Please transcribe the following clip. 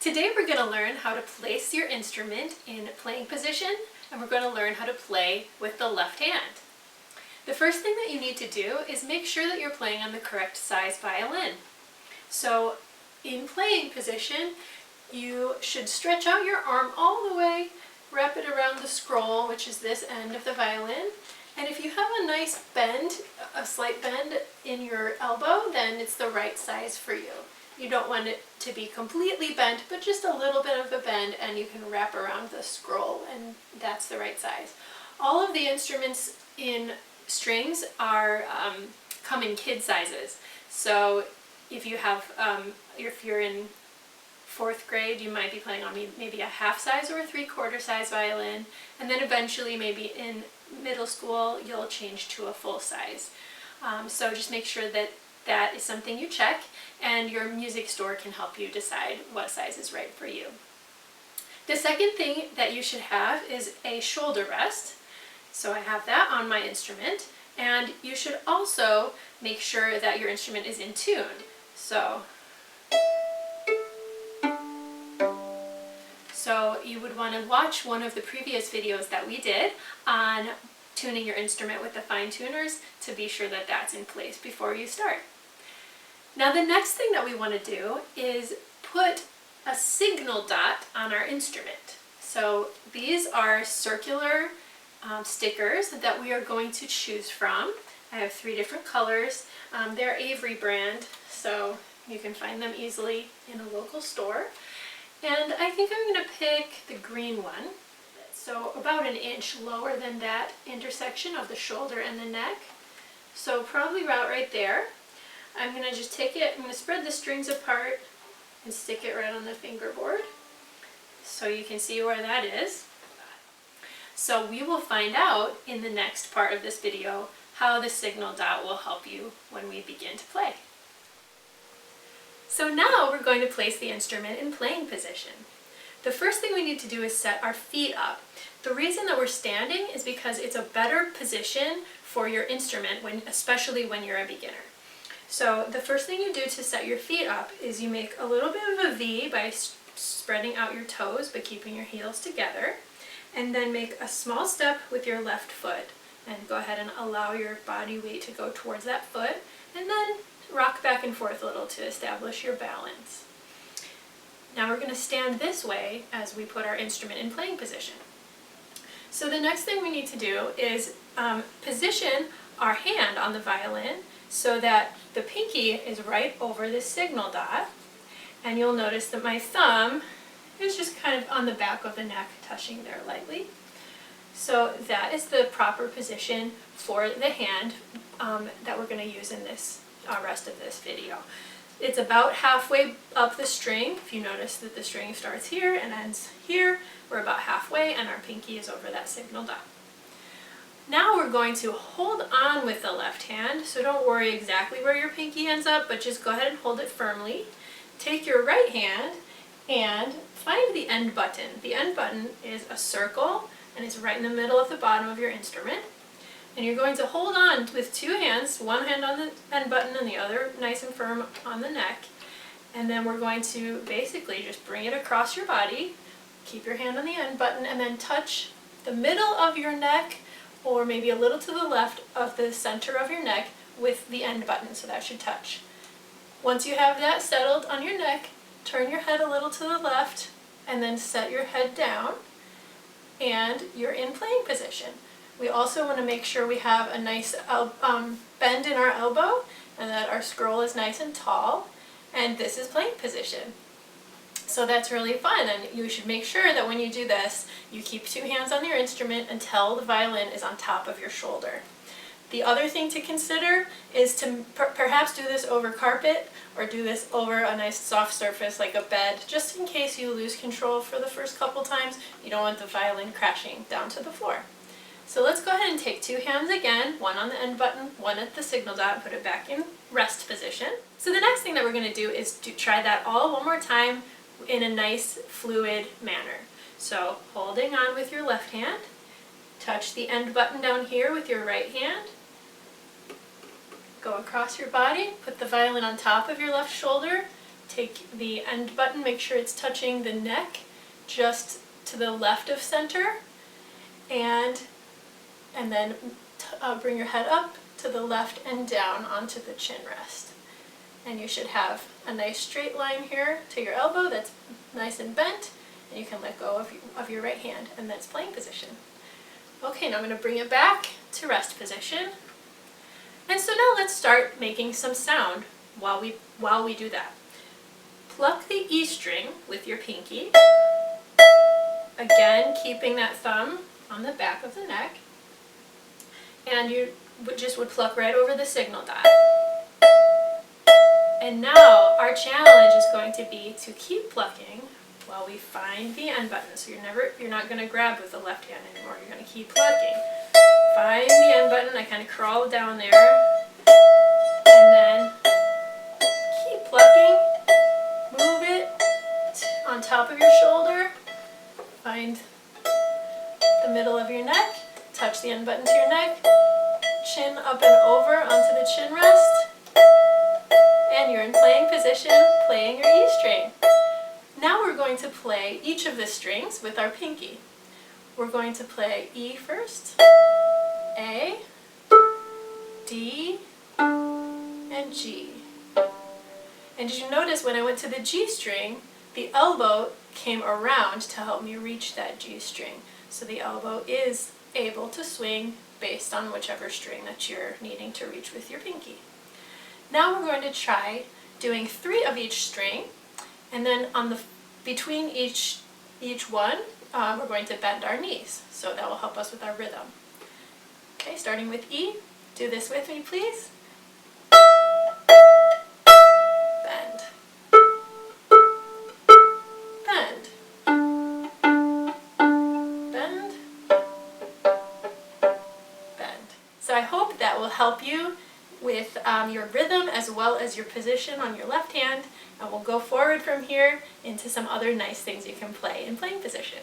Today we're going to learn how to place your instrument in playing position, and we're going to learn how to play with the left hand. The first thing that you need to do is make sure that you're playing on the correct size violin. So in playing position, you should stretch out your arm all the way, wrap it around the scroll, which is this end of the violin. And if you have a nice bend, a slight bend in your elbow, then it's the right size for you. You don't want it to be completely bent, but just a little bit of a bend, and you can wrap around the scroll, and that's the right size. All of the instruments in strings are come in kid sizes. So if you have, if you're in 4th grade, you might be playing on maybe a half size or a 3/4 size violin, and then eventually maybe in middle school you'll change to a full size. So just make sure that that is something you check, and your music store can help you decide what size is right for you. The second thing that you should have is a shoulder rest. So I have that on my instrument, and you should also make sure that your instrument is in tune. So you would want to watch one of the previous videos that we did on tuning your instrument with the fine tuners to be sure that that's in place before you start. Now the next thing that we want to do is put a signal dot on our instrument. So these are circular stickers that we are going to choose from. I have 3 different colors. They're Avery brand, so you can find them easily in a local store. And I think I'm going to pick the green one. So about 1 inch lower than that intersection of the shoulder and the neck. So probably about right there. I'm going to just take it, I'm going to spread the strings apart and stick it right on the fingerboard so you can see where that is. So we will find out in the next part of this video how the signal dot will help you when we begin to play. So now we're going to place the instrument in playing position. The first thing we need to do is set our feet up. The reason that we're standing is because it's a better position for your instrument, especially when you're a beginner. So the first thing you do to set your feet up is you make a little bit of a V by spreading out your toes but keeping your heels together, and then make a small step with your left foot and go ahead and allow your body weight to go towards that foot, and then rock back and forth a little to establish your balance. Now we're going to stand this way as we put our instrument in playing position. So the next thing we need to do is position our hand on the violin so that the pinky is right over the signal dot, and you'll notice that my thumb is just kind of on the back of the neck, touching there lightly. So that is the proper position for the hand that we're going to use in this rest of this video. It's about halfway up the string. If you notice that the string starts here and ends here, we're about halfway, and our pinky is over that signal dot. Now we're going to hold on with the left hand, so don't worry exactly where your pinky ends up, but just go ahead and hold it firmly. Take your right hand and find the end button. The end button is a circle, and it's right in the middle of the bottom of your instrument. And you're going to hold on with 2 hands, one hand on the end button and the other nice and firm on the neck. And then we're going to basically just bring it across your body, keep your hand on the end button, and then touch the middle of your neck, or maybe a little to the left of the center of your neck with the end button, so that should touch. Once you have that settled on your neck, turn your head a little to the left, and then set your head down, and you're in playing position. We also want to make sure we have a nice bend in our elbow, and that our scroll is nice and tall, and this is playing position. So that's really fun, and you should make sure that when you do this, you keep 2 hands on your instrument until the violin is on top of your shoulder. The other thing to consider is to perhaps do this over carpet, or do this over a nice soft surface like a bed, just in case you lose control for the first couple times. You don't want the violin crashing down to the floor. So let's go ahead and take 2 hands again, one on the end button, one at the signal dot, and put it back in rest position. So the next thing that we're going to do is to try that all one more time in a nice fluid manner. So holding on with your left hand, touch the end button down here with your right hand, go across your body, put the violin on top of your left shoulder, take the end button, make sure it's touching the neck just to the left of center, and then bring your head up to the left and down onto the chin rest. And you should have a nice straight line here to your elbow that's nice and bent, and you can let go of your right hand, and that's playing position. Okay, now I'm going to bring it back to rest position. And so now let's start making some sound while we do that. Pluck the E string with your pinky. Again, keeping that thumb on the back of the neck. And you just would pluck right over the signal dot. And now our challenge is going to be to keep plucking while we find the end button. So you're not going to grab with the left hand anymore. You're going to keep plucking. Find the end button. I kind of crawl down there, and then keep plucking. Move it on top of your shoulder. Find the middle of your neck. Touch the end button to your neck. Chin up and over onto the chin rest. And you're in playing position, playing your E string. Now we're going to play each of the strings with our pinky. We're going to play E first, A, D, and G. And did you notice when I went to the G string, the elbow came around to help me reach that G string. So the elbow is able to swing based on whichever string that you're needing to reach with your pinky. Now we're going to try doing 3 of each string, and then between each one, we're going to bend our knees. So that will help us with our rhythm. Okay, starting with E. Do this with me, please. Bend. Bend. Bend. Bend. So I hope that will help you with your rhythm as well as your position on your left hand, and we'll go forward from here into some other nice things you can play in playing position.